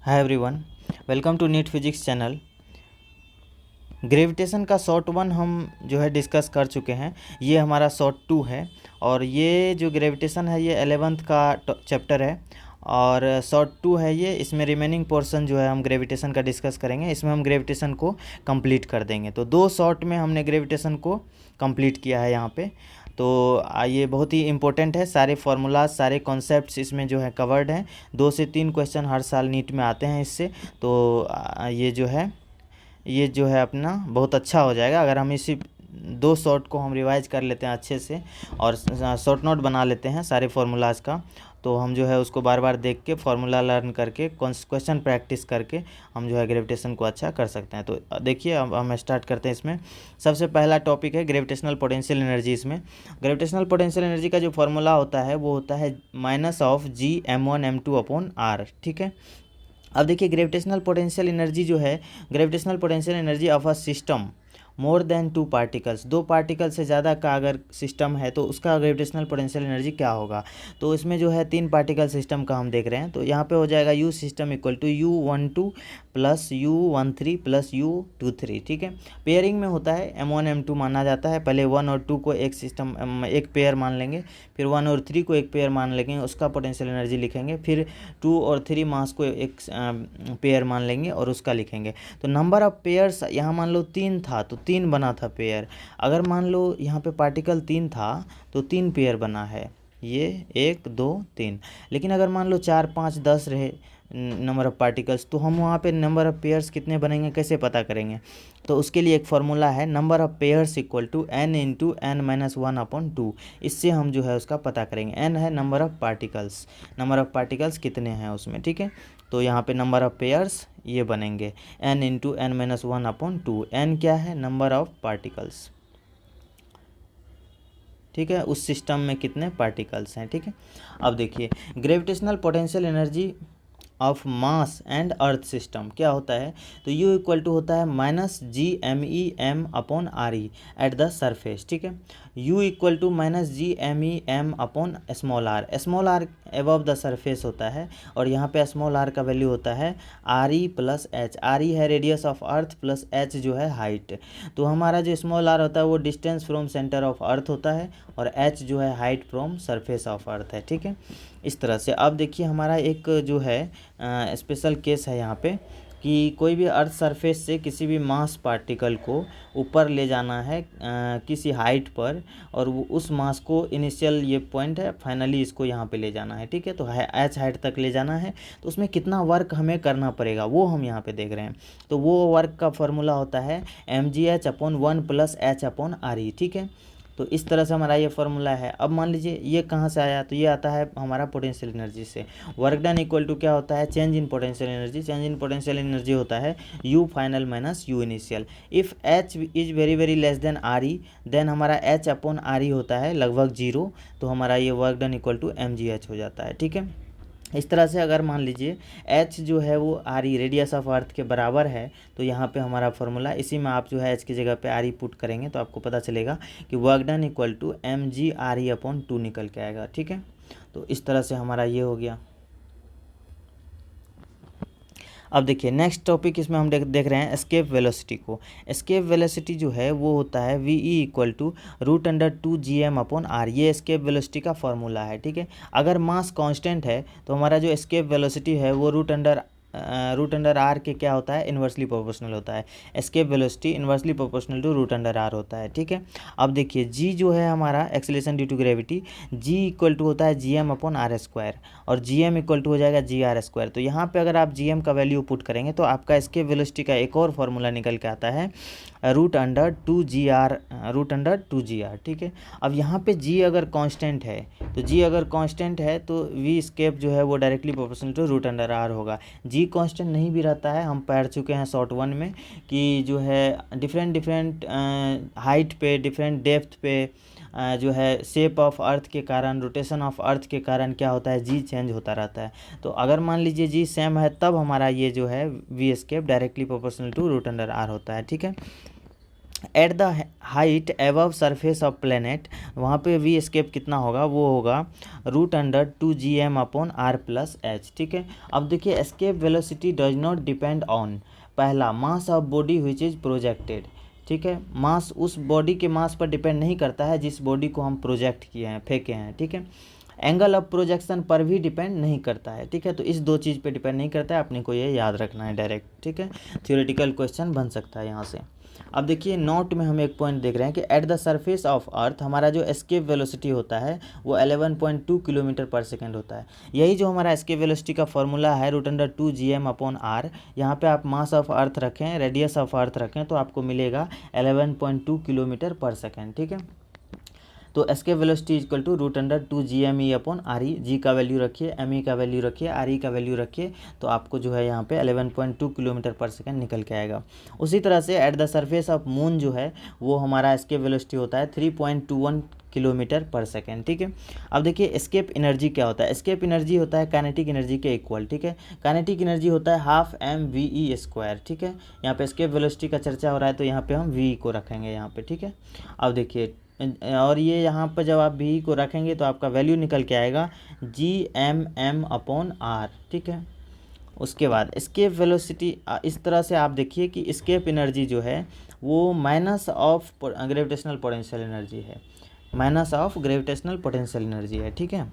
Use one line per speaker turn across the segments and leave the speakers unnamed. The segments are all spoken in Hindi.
Hi everyone, welcome to NEET physics channel. Gravitation का शॉर्ट वन हम जो है डिस्कस कर चुके हैं। ये हमारा शॉर्ट टू है और ये जो ग्रेविटेशन है ये 11th का चैप्टर है और शॉर्ट टू है ये। इसमें रिमेनिंग पोर्शन जो है हम ग्रेविटेशन का डिस्कस करेंगे। इसमें हम ग्रेविटेशन को कंप्लीट कर देंगे। तो 2 शॉर्ट में हमने ग्रेविटेशन को कंप्लीट किया है यहाँ पे। तो ये बहुत ही इम्पोर्टेंट है। सारे फार्मूलाज सारे कॉन्सेप्ट्स इसमें जो है कवर्ड हैं। 2 से 3 क्वेश्चन हर साल नीट में आते हैं इससे। तो ये जो है अपना बहुत अच्छा हो जाएगा अगर हम इसी 2 शॉर्ट को हम रिवाइज कर लेते हैं अच्छे से और शॉर्ट नोट बना लेते हैं सारे फार्मूलाज का। तो हम जो है उसको बार बार देख के फार्मूला लर्न करके क्वेश्चन प्रैक्टिस करके हम जो है ग्रेविटेशन को अच्छा कर सकते हैं। तो देखिए अब हम स्टार्ट करते हैं। इसमें सबसे पहला टॉपिक है ग्रेविटेशनल पोटेंशियल एनर्जी। इसमें ग्रेविटेशनल पोटेंशियल एनर्जी का जो फार्मूला होता है वो होता है -G m1m2/r। ठीक है। अब देखिए ग्रेविटेशनल पोटेंशियल एनर्जी जो है, gravitational potential energy of a system more than 2 particles, 2 particle से ज़्यादा का अगर सिस्टम है तो उसका ग्रेविटेशनल पोटेंशियल एनर्जी क्या होगा। तो इसमें जो है 3 पार्टिकल सिस्टम का हम देख रहे हैं। तो यहाँ पे हो जाएगा U system equal to U12 plus U13 plus U23। ठीक है। पेयरिंग में होता है, M1 M2 माना जाता है। पहले 1 और 2 को एक सिस्टम एक पेयर मान लेंगे, फिर 1 और 3 को एक पेयर मान लेंगे, उसका पोटेंशियल एनर्जी लिखेंगे, फिर 2 और 3 मास को एक पेयर मान लेंगे और उसका लिखेंगे। तो नंबर ऑफ पेयर्स यहाँ मान लो 3 था तो 3 बना था पेयर। अगर मान लो यहाँ पे पार्टिकल 3 था तो 3 पेयर बना है, ये 1 2 3। लेकिन अगर मान लो 4 5 10 रहे नंबर ऑफ़ पार्टिकल्स तो हम वहाँ पे नंबर ऑफ़ पेयर्स कितने बनेंगे कैसे पता करेंगे। तो उसके लिए एक फार्मूला है, number of pairs equal to n into n minus 1/2। इससे हम जो है उसका पता करेंगे। n है number of particles, number of particles कितने हैं उसमें। ठीक है। तो यहाँ पे नंबर ऑफ़ पेयर्स ये बनेंगे n into n minus 1/2। n क्या है, नंबर ऑफ़ पार्टिकल्स। ठीक है, उस सिस्टम में कितने पार्टिकल्स हैं। ठीक है। अब देखिए gravitational potential energy of mass and earth system क्या होता है। तो U इक्वल टू होता है -GMEM/RE एट द सरफेस। ठीक है। U equal to -GMEM/r। Small r above the surface होता है और यहाँ पे स्मॉल r का वैल्यू होता है RE प्लस H। RE है radius of earth plus H जो है हाइट। तो हमारा जो स्मॉल r होता है वो distance from centre of earth होता है और H जो है height from surface of earth है। ठीक है। इस तरह से अब देखिए हमारा एक जो है स्पेशल केस है यहाँ पे कि कोई भी अर्थ सरफेस से किसी भी मास पार्टिकल को ऊपर ले जाना है किसी हाइट पर, और वो उस मास को इनिशियल ये पॉइंट है, फाइनली इसको यहाँ पे ले जाना है। ठीक है। तो H हाइट तक ले जाना है तो उसमें कितना वर्क हमें करना पड़ेगा वो हम यहाँ पे देख रहे हैं। तो वो वर्क का फॉर्मूला होता है mgh/1 प्लस h/re। ठीक है। तो इस तरह से हमारा ये फार्मूला है। अब मान लीजिए ये कहाँ से आया, तो ये आता है हमारा पोटेंशियल एनर्जी से। वर्क डन इक्वल टू क्या होता है, change in potential energy. Change in potential energy होता है U final minus U initial. If H is very very less than RE then हमारा H/RE होता है लगभग 0। तो हमारा ये work done equal to mgh हो जाता है। ठीक है। इस तरह से अगर मान लीजिए H जो है वो RE रेडियस ऑफ अर्थ के बराबर है तो यहाँ पे हमारा फार्मूला, इसी में आप जो है H की जगह पे RE पुट करेंगे तो आपको पता चलेगा कि work done equal to mgRE/2 निकल के आएगा। ठीक है। तो इस तरह से हमारा ये हो गया। अब देखिए नेक्स्ट टॉपिक इसमें हम देख रहे हैं एस्केप वेलोसिटी को। एस्केप वेलोसिटी जो है वो होता है VE इक्वल टू √2gm/r। ये एस्केप वेलोसिटी का फॉर्मूला है। ठीक है। अगर मास कांस्टेंट है तो हमारा जो एस्केप वेलोसिटी है वो √r के क्या होता है, इन्वर्सली प्रोपोर्शनल होता है। Escape velocity inversely proportional to √r होता है। ठीक है। अब देखिए g जो है हमारा acceleration due to gravity, g equal to होता है gm/r² और gm इक्वल टू हो जाएगा gr²। तो यहाँ पे अगर आप gm का वैल्यू पुट करेंगे तो आपका एस्केप वेलोसिटी का एक और फार्मूला निकल के आता है √2gr। ठीक है। अब यहाँ पे g अगर कांस्टेंट है तो v एस्केप जो है वो डायरेक्टली प्रोपोर्शनल टू √r होगा। g कांस्टेंट नहीं भी रहता है, हम पढ़ चुके हैं शॉर्ट वन में कि जो है डिफरेंट हाइट पे डिफरेंट डेप्थ पे जो है शेप ऑफ अर्थ के कारण, रोटेशन ऑफ अर्थ के कारण क्या होता है, जी चेंज होता रहता है। तो अगर मान लीजिए जी सेम है तब हमारा ये जो है v escape directly proportional to √r होता है। ठीक है। At the height above surface of planet, वहाँ पे वी एस्केप कितना होगा, वो होगा √2gm/r+h। ठीक है। अब देखिए escape velocity does not depend on, पहला mass of body which is projected. ठीक है, मास उस बॉडी के मास पर डिपेंड नहीं करता है जिस बॉडी को हम प्रोजेक्ट किए हैं, फेंके हैं। ठीक है। एंगल ऑफ प्रोजेक्शन पर भी डिपेंड नहीं करता है। ठीक है, तो इस दो चीज़ पे डिपेंड नहीं करता है, अपने को ये याद रखना है डायरेक्ट। ठीक है, थ्योरेटिकल क्वेश्चन बन सकता है यहाँ से। अब देखिए नोट में हम एक पॉइंट देख रहे हैं कि at the surface of earth हमारा जो एस्केप वेलोसिटी होता है वो 11.2 किलोमीटर/सेकेंड होता है। यही जो हमारा एस्केप वेलोसिटी का फॉर्मूला है √2gm/r, यहाँ पे आप मास ऑफ अर्थ रखें, रेडियस ऑफ अर्थ रखें, तो आपको मिलेगा 11.2 किलोमीटर/सेकेंड। ठीक है, तो escape velocity equal to √2gme/re, जी का वैल्यू रखिए, me का वैल्यू रखिए, re का वैल्यू रखिए, तो आपको जो है यहाँ पे 11.2 किलोमीटर/सेकेंड निकल के आएगा। उसी तरह से at the surface of moon जो है वो हमारा एस्केप वेलोसिटी होता है 3.21 किलोमीटर/सेकेंड। ठीक है। अब देखिए एस्केप एनर्जी क्या होता है, एस्केप एनर्जी होता है काइनेटिक एनर्जी के इक्वल। ठीक है, काइनेटिक एनर्जी होता है ½ mve²। ठीक है, यहाँ पे एस्केप वेलोसिटी का चर्चा हो रहा है तो यहाँ पे हम v को रखेंगे यहाँ पे। ठीक है, अब देखिए और ये यहाँ पर जब आप v को रखेंगे तो आपका वैल्यू निकल के आएगा gmm/r। ठीक है, उसके बाद एस्केप वेलोसिटी, इस तरह से आप देखिए कि एस्केप एनर्जी जो है वो minus of gravitational potential energy है, minus of gravitational potential energy है। ठीक है,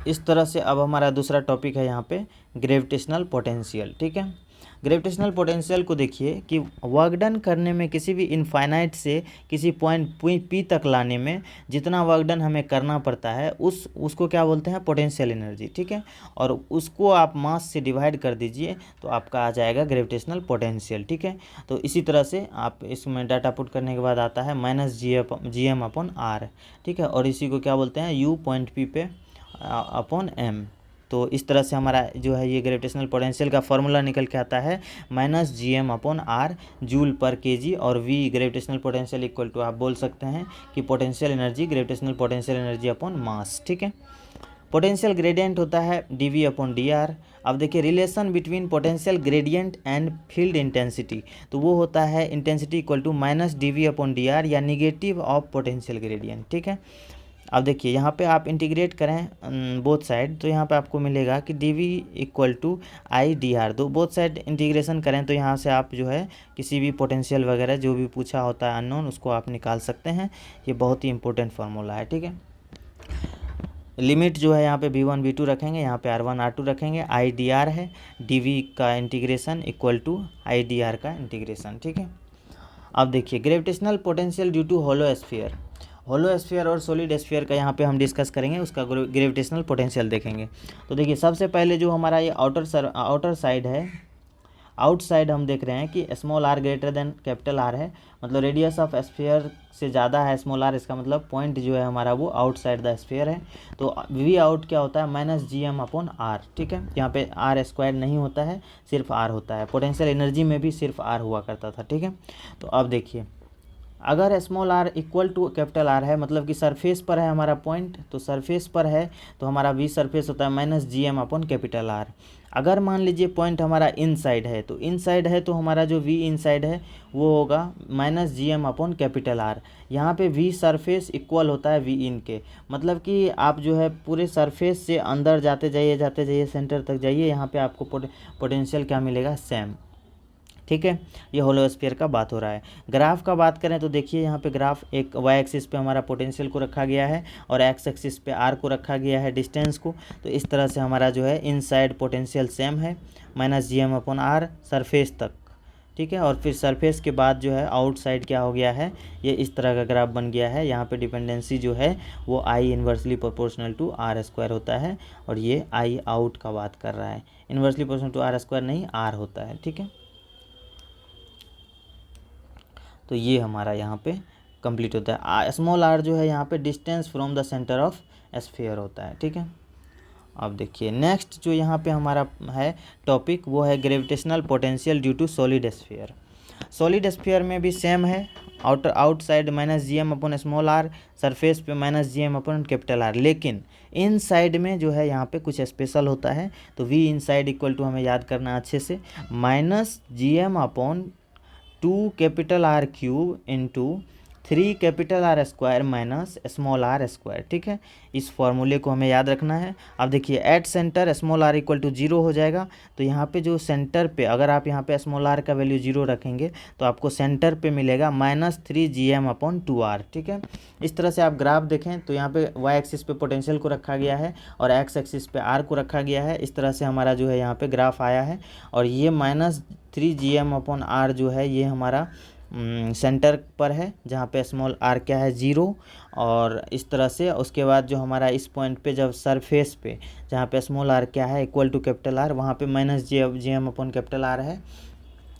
इस तरह से अब हमारा दूसरा टॉपिक है यहाँ पे ग्रेविटेशनल पोटेंशियल। ठीक है, ग्रेविटेशनल पोटेंशियल को देखिए कि वर्क डन करने में किसी भी इनफाइनाइट से किसी पॉइंट पी तक लाने में जितना वर्क डन हमें करना पड़ता है उसको क्या बोलते हैं, पोटेंशियल एनर्जी। ठीक है, और उसको आप मास से डिवाइड कर दीजिए तो आपका आ जाएगा ग्रेविटेशनल पोटेंशियल। ठीक है, तो इसी तरह से आप इसमें डाटा पुट करने के बाद आता है -gm/r। ठीक है, और इसी को क्या बोलते हैं, u पॉइंट p पे /m। तो इस तरह से हमारा जो है ये ग्रेविटेशनल पोटेंशियल का फॉर्मूला निकल के आता है -gm/r J/kg, और v gravitational potential equal to आप बोल सकते हैं कि potential energy, gravitational potential energy upon mass. ठीक है, पोटेंशियल ग्रेडियंट होता है dv/dr। अब देखिए relation between potential gradient and field intensity, तो वो होता है इंटेंसिटी इक्वल टू -dv/dr या निगेटिव ऑफ पोटेंशियल ग्रेडियंट। ठीक है, अब देखिए यहाँ पे आप इंटीग्रेट करें बोथ साइड तो यहाँ पे आपको मिलेगा कि dv/i/dr, तो बोथ साइड इंटीग्रेशन करें तो यहाँ से आप जो है किसी भी पोटेंशियल वगैरह जो भी पूछा होता है अननोन उसको आप निकाल सकते हैं। ये बहुत ही इंपॉर्टेंट फार्मूला है। ठीक है, लिमिट जो है यहाँ पे v1 v2 रखेंगे, यहाँ पे r1 r2 रखेंगे, i/dr है, dv का इंटीग्रेशन इक्वल टू i/dr का इंटीग्रेशन। ठीक है, अब देखिए gravitational potential due to hollow sphere, hollow sphere और सॉलिड स्फीयर का यहाँ पे हम डिस्कस करेंगे, उसका ग्रेविटेशनल पोटेंशियल देखेंगे। तो देखिए सबसे पहले जो हमारा ये आउटर साइड है, आउटसाइड हम देख रहे हैं कि small r greater than capital R है, मतलब रेडियस ऑफ स्फीयर से ज़्यादा है स्मॉल r, इसका मतलब पॉइंट जो है हमारा वो आउटसाइड द स्फीयर है। तो v आउट क्या होता है, -gm/r। ठीक है, यहाँ पे r² नहीं होता है, सिर्फ r होता है। पोटेंशियल एनर्जी में भी सिर्फ r हुआ करता था। ठीक है, तो अब देखिए अगर small r equal to capital R है, मतलब कि सरफेस पर है हमारा पॉइंट, तो सरफेस पर है तो हमारा v सरफेस होता है -gm/R। अगर मान लीजिए पॉइंट हमारा इनसाइड है, तो इनसाइड है तो हमारा जो v इनसाइड है वो होगा -gm/R। यहाँ पे v सरफेस इक्वल होता है v इन के, मतलब कि आप जो है पूरे सरफेस से अंदर जाते जाइए सेंटर तक जाइए, यहाँ पे आपको पोटेंशियल क्या मिलेगा, सेम। ठीक है, ये होलो स्फीयर का बात हो रहा है। ग्राफ का बात करें तो देखिए यहाँ पे ग्राफ एक वाई एक्सिस पे हमारा पोटेंशियल को रखा गया है और एक्स एक्सिस पे आर को रखा गया है, डिस्टेंस को। तो इस तरह से हमारा जो है इनसाइड पोटेंशियल सेम है -gm/r सरफेस तक। ठीक है, और फिर सरफेस के बाद जो है आउटसाइड क्या हो गया है, ये इस तरह का ग्राफ बन गया है। यहाँ पे डिपेंडेंसी जो है वो I inversely proportional to r² होता है, और ये I आउट का बात कर रहा है, इन्वर्सली प्रोपोर्शनल टू r² नहीं r होता है। ठीक है, तो ये हमारा यहाँ पे कंप्लीट होता है। स्मॉल r जो है यहाँ पे distance from the centre of sphere होता है। ठीक है, अब देखिए नेक्स्ट जो यहाँ पे हमारा है टॉपिक वो है gravitational potential due to solid sphere. Solid sphere में भी सेम है, आउटसाइड -gm/r, सरफेस पे -gm/R, लेकिन इन साइड में जो है यहाँ पे कुछ स्पेशल होता है। तो v इनसाइड इक्वल टू हमें याद करना अच्छे से -gm/2 2 capital R cube into 3 capital R square minus small r square, ठीक है। इस फॉर्मूले को हमें याद रखना है। अब देखिए at centre small r equal to 0 हो जाएगा, तो यहाँ पे जो सेंटर पे अगर आप यहाँ पे स्मॉल r का वैल्यू 0 रखेंगे तो आपको सेंटर पे मिलेगा -3gm/2r, ठीक है। इस तरह से आप ग्राफ देखें तो यहाँ पे y एक्सिस पे पोटेंशियल को रखा गया है और x एक्सिस पे r को रखा गया है। इस तरह से हमारा जो है यहाँ पे ग्राफ आया है और ये -3gm/r जो है ये हमारा सेंटर पर है, जहाँ पे स्मॉल r क्या है 0। और इस तरह से उसके बाद जो हमारा इस पॉइंट पे जब सरफेस पे जहाँ पे स्मॉल r क्या है इक्वल टू कैपिटल R, वहाँ पे -gm/R है।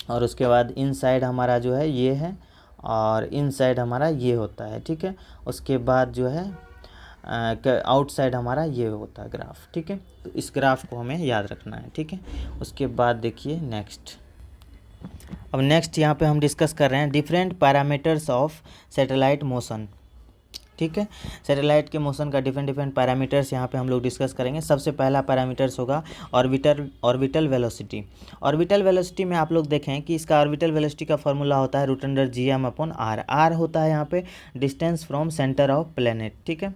और उसके बाद इन साइड हमारा जो है ये है और इन साइड हमारा ये होता है, ठीक है। उसके बाद जो है आउटसाइड हमारा ये होता है ग्राफ, ठीक है। तो इस ग्राफ को हमें याद रखना है, ठीक है। उसके बाद देखिए नेक्स्ट, अब नेक्स्ट यहाँ पे हम डिस्कस कर रहे हैं different parameters of satellite motion, ठीक है। सैटेलाइट के मोशन का डिफरेंट पैरामीटर्स यहाँ पे हम लोग डिस्कस करेंगे। सबसे पहला पैरामीटर्स होगा ऑर्बिटल वेलोसिटी। ऑर्बिटल वेलोसिटी में आप लोग देखें कि इसका ऑर्बिटल वेलोसिटी का फॉर्मूला होता है √gm/r। r होता है यहाँ पे distance from centre of planet, ठीक है।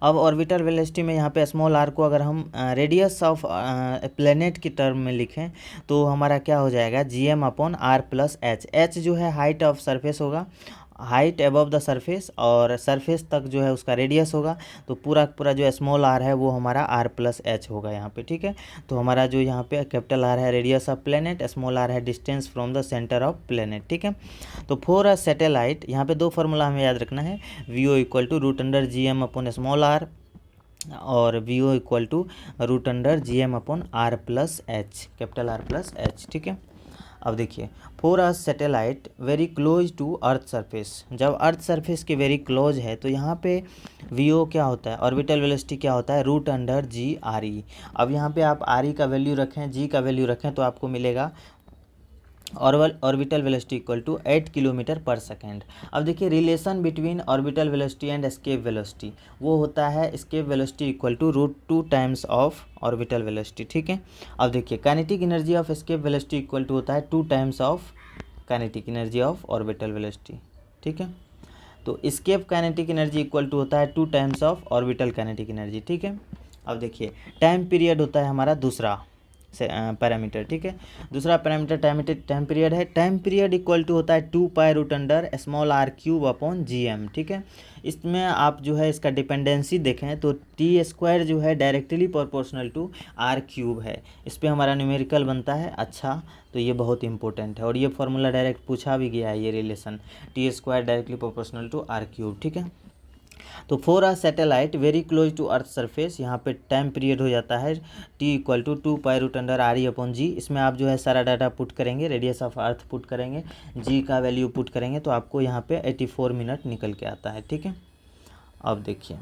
अब ऑर्बिटल वेलोसिटी में यहाँ पे स्मॉल r को अगर हम रेडियस ऑफ प्लेनेट की टर्म में लिखें तो हमारा क्या हो जाएगा gm/r + h। h जो है हाइट ऑफ सरफेस होगा, हाइट अबव द सरफेस, और सरफेस तक जो है उसका रेडियस होगा। तो पूरा जो स्मॉल r है वो हमारा r + h होगा यहाँ पे, ठीक है। तो हमारा जो यहाँ पे कैपिटल R है radius of planet, small r है distance from the centre of planet, ठीक है। तो फॉर अ सैटेलाइट यहाँ पे दो फार्मूला हमें याद रखना है, VO = √gm/r और VO = √gm/r + h, capital R + h, ठीक है। अब देखिए for a satellite very close to earth surface, जब अर्थ सरफेस के वेरी क्लोज है तो यहाँ पे VO क्या होता है, ऑर्बिटल वेलोसिटी क्या होता है √g/r। अब यहाँ पे आप r का वैल्यू रखें, g का वैल्यू रखें तो आपको मिलेगा ऑर्बिटल वेलोसिटी = 8 km/s। अब देखिए relation between orbital velocity and escape velocity, वो होता है escape velocity = √2 times of orbital velocity, ठीक है। अब देखिए kinetic energy of escape velocity equal to होता है 2 times of kinetic energy of orbital velocity, ठीक है। तो escape kinetic energy equal to होता है 2 times of orbital kinetic energy, ठीक है। अब देखिए टाइम पीरियड होता है हमारा दूसरा पैरामीटर, ठीक है। दूसरा पैरामीटर टाइम पीरियड है। टाइम पीरियड इक्वल टू होता है 2π√r³/gm, ठीक है। इसमें आप जो है इसका डिपेंडेंसी देखें तो t² जो है डायरेक्टली प्रोपोर्शनल टू r³ है। इस पर हमारा न्यूमेरिकल बनता है, अच्छा तो ये बहुत इंपॉर्टेंट है और ये फार्मूला डायरेक्ट पूछा भी गया है, ये relation t² directly proportional to r³, ठीक है। तो for a satellite very close to earth surface, यहाँ पे टाइम पीरियड हो जाता है t = 2π√r/g। इसमें आप जो है सारा डाटा पुट करेंगे, रेडियस ऑफ अर्थ पुट करेंगे, g का वैल्यू पुट करेंगे तो आपको यहाँ पे 84 मिनट निकल के आता है, ठीक है। अब देखिए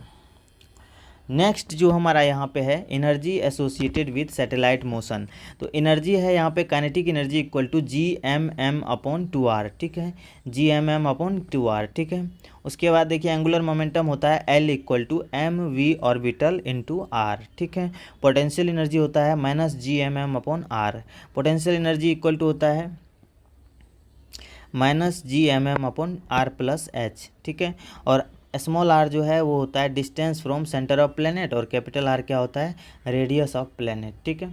नेक्स्ट जो हमारा यहाँ पे है energy associated with satellite motion. तो एनर्जी है यहाँ पे kinetic energy equal to gmm/2r, ठीक है, gmm/2r, ठीक है। उसके बाद देखिए एंगुलर मोमेंटम होता है L = mv ऑर्बिटल × r, ठीक है। पोटेंशियल एनर्जी होता है -gmm/r, potential energy equal to होता है -gmm/r + h, ठीक है। और स्मॉल r जो है वो होता है distance from centre of planet और कैपिटल R क्या होता है रेडियस ऑफ प्लेनेट, ठीक है।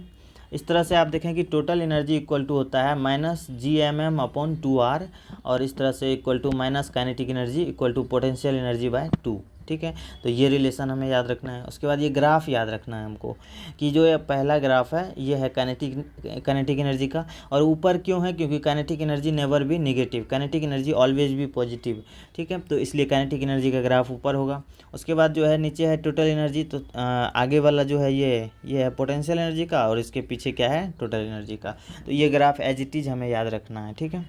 इस तरह से आप देखें कि टोटल एनर्जी इक्वल टू होता है -gmm/2r और इस तरह से equal to minus kinetic energy equal to potential energy by 2, ठीक है। तो ये रिलेशन हमें याद रखना है। उसके बाद ये ग्राफ याद रखना है हमको कि जो ये पहला ग्राफ है ये है काइनेटिक एनर्जी का, और ऊपर क्यों है क्योंकि काइनेटिक एनर्जी नेवर भी नेगेटिव, काइनेटिक एनर्जी ऑलवेज भी पॉजिटिव, ठीक है। तो इसलिए काइनेटिक एनर्जी का ग्राफ ऊपर होगा। उसके बाद जो है नीचे है टोटल एनर्जी, तो आगे वाला जो है ये है पोटेंशियल एनर्जी का और इसके पीछे क्या है टोटल एनर्जी का। तो ये ग्राफ एज इट इज़ हमें याद रखना है, ठीक है।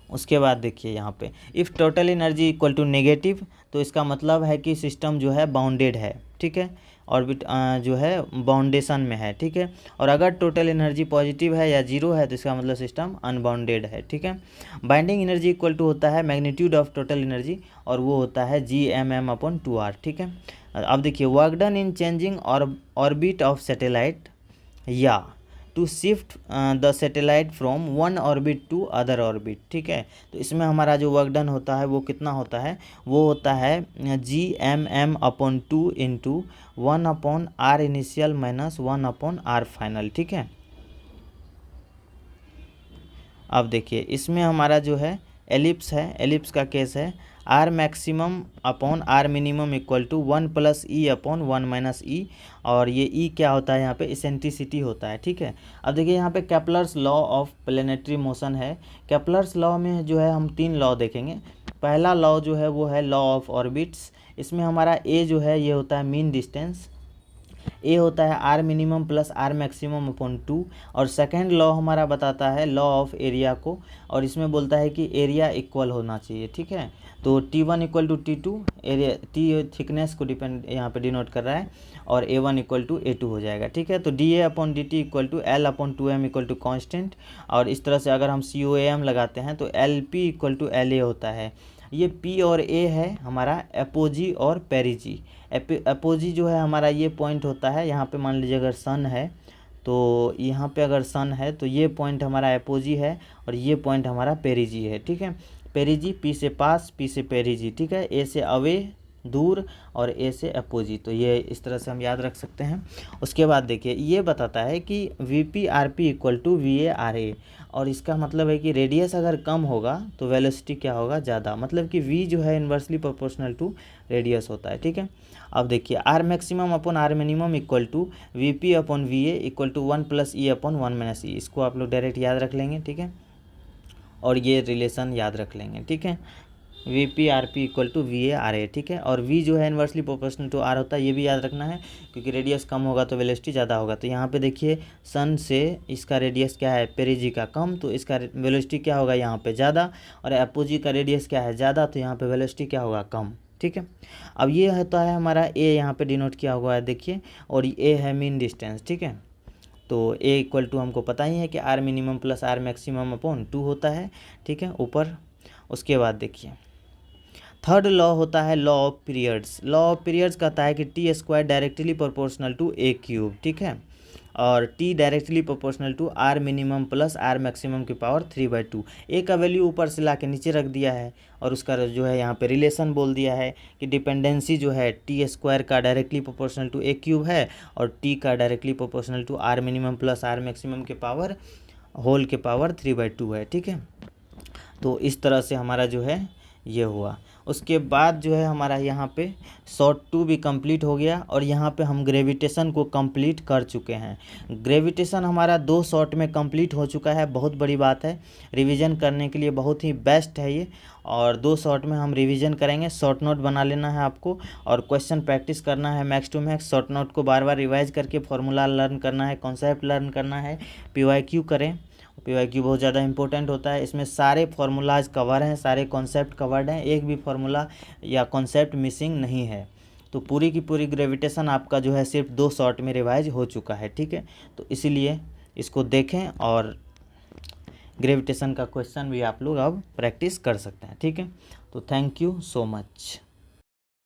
उसके बाद देखिए यहाँ पे if total energy equal to negative तो इसका मतलब है कि सिस्टम जो है बाउंडेड है, ठीक है, ऑर्बिट जो है बाउंडेशन में है, ठीक है। और अगर टोटल एनर्जी पॉजिटिव है या 0 है तो इसका मतलब सिस्टम अनबाउंडेड है, ठीक है। बाइंडिंग एनर्जी इक्वल टू होता है मैग्नीट्यूड ऑफ टोटल एनर्जी और वो होता है gmm/2r, ठीक है। अब देखिए work done in changing orbit of satellite या to shift the satellite from one orbit to other orbit, ठीक है। तो इसमें हमारा जो वर्क डन होता है वो कितना होता है, वो होता है Gmm/2 into 1/r initial minus 1/r final, ठीक है। अब देखिए इसमें हमारा जो है एलिप्स है, एलिप्स का केस है r maximum upon r minimum equal to 1 + e/1 - e, और ये ई क्या होता है यहाँ पे इसेंट्रिसिटी होता है, ठीक है। अब देखिए यहाँ पे Kepler's law of planetary motion है। केपलर्स लॉ में जो है हम 3 लॉ देखेंगे। पहला लॉ जो है वो है लॉ ऑफ ऑर्बिट्स। इसमें हमारा ए जो है ये होता है मीन डिस्टेंस, ए होता है r minimum plus r maximum upon 2, और सेकेंड लॉ हमारा बताता है लॉ ऑफ एरिया को, और इसमें बोलता है कि एरिया इक्वल होना चाहिए, ठीक है। तो T1 = T2, area T thickness को डिपेंड यहाँ पे डिनोट कर रहा है, और A1 = A2 हो जाएगा, ठीक है। तो dA/dt = L/2m = कांस्टेंट, और इस तरह से अगर हम COAM लगाते हैं तो LP = LA होता है। ये P और A है हमारा एपोजी और पेरिजी। एपोजी जो है हमारा ये पॉइंट होता है, यहाँ पे मान लीजिए अगर सन है तो यहाँ पे अगर सन है तो ये पॉइंट हमारा एपोजी है, और ये पॉइंट हमारा पेरिजी है, ठीक है। पेरिजी P से पास, P से पेरिजी, ठीक है। A से अवे दूर, और A से अपोजी, तो ये इस तरह से हम याद रख सकते हैं। उसके बाद देखिए ये बताता है कि VP/RP = VA/RA, और इसका मतलब है कि रेडियस अगर कम होगा तो वेलोसिटी क्या होगा, ज़्यादा, मतलब कि V जो है इन्वर्सली प्रोपोर्शनल टू रेडियस होता है, ठीक है। अब देखिए R maximum upon R minimum equal to VP/VA = 1 + e/1 - e, इसको आप लोग डायरेक्ट याद रख लेंगे, ठीक है, और ये रिलेशन याद रख लेंगे, ठीक है। VP/RP = VA/RA, ठीक है। और V जो है इन्वर्सली प्रोपोर्शनल टू R होता है, ये भी याद रखना है, क्योंकि रेडियस कम होगा तो वेलोसिटी ज़्यादा होगा। तो यहाँ पे देखिए सन से इसका रेडियस क्या है, पेरिजी का कम, तो इसका वेलोसिटी क्या होगा यहाँ पे ज़्यादा, और एपोजी का रेडियस क्या है ज़्यादा, तो यहाँ पे वेलोसिटी क्या होगा, कम, ठीक है। अब ये होता है हमारा A, यहाँ पे डिनोट किया हुआ है देखिए, और A है मीन डिस्टेंस, ठीक है। तो A = हमको पता ही है कि R minimum plus R maximum upon 2 होता है, ठीक है, ऊपर। उसके बाद देखिए थर्ड लॉ होता है law of periods. Law of periods कहता है कि T² directly proportional to A³, ठीक है, और T directly proportional to R minimum plus R maximum की पावर 3/2। A का वैल्यू ऊपर से ला के नीचे रख दिया है, और उसका जो है यहाँ पे रिलेशन बोल दिया है कि डिपेंडेंसी जो है T² का डायरेक्टली प्रोपोर्शनल टू A³ है, और T का directly proportional to R minimum plus R maximum के पावर होल के पावर 3/2 है, ठीक है। तो इस तरह से हमारा जो है ये हुआ। उसके बाद जो है हमारा यहाँ पे शॉर्ट 2 भी कंप्लीट हो गया, और यहाँ पे हम ग्रेविटेशन को कंप्लीट कर चुके हैं। ग्रेविटेशन हमारा 2 शॉर्ट में कंप्लीट हो चुका है, बहुत बड़ी बात है, रिवीजन करने के लिए बहुत ही बेस्ट है ये, और 2 शॉर्ट में हम रिवीजन करेंगे। शॉर्ट नोट बना लेना है आपको, और क्वेश्चन प्रैक्टिस करना है max to max. Short note को बार बार रिवाइज करके फॉर्मूला लर्न करना है, कॉन्सेप्ट लर्न करना है, PYQ करें। PYQ बहुत ज़्यादा इंपॉर्टेंट होता है, इसमें सारे फार्मूलाज कवर हैं, सारे कॉन्सेप्ट कवर्ड हैं, एक भी फार्मूला या कॉन्सेप्ट मिसिंग नहीं है। तो पूरी की पूरी ग्रेविटेशन आपका जो है सिर्फ 2 शॉर्ट में रिवाइज हो चुका है, ठीक है। तो इसीलिए इसको देखें, और ग्रेविटेशन का क्वेश्चन भी आप लोग अब प्रैक्टिस कर सकते हैं, ठीक है। तो थैंक यू सो मच।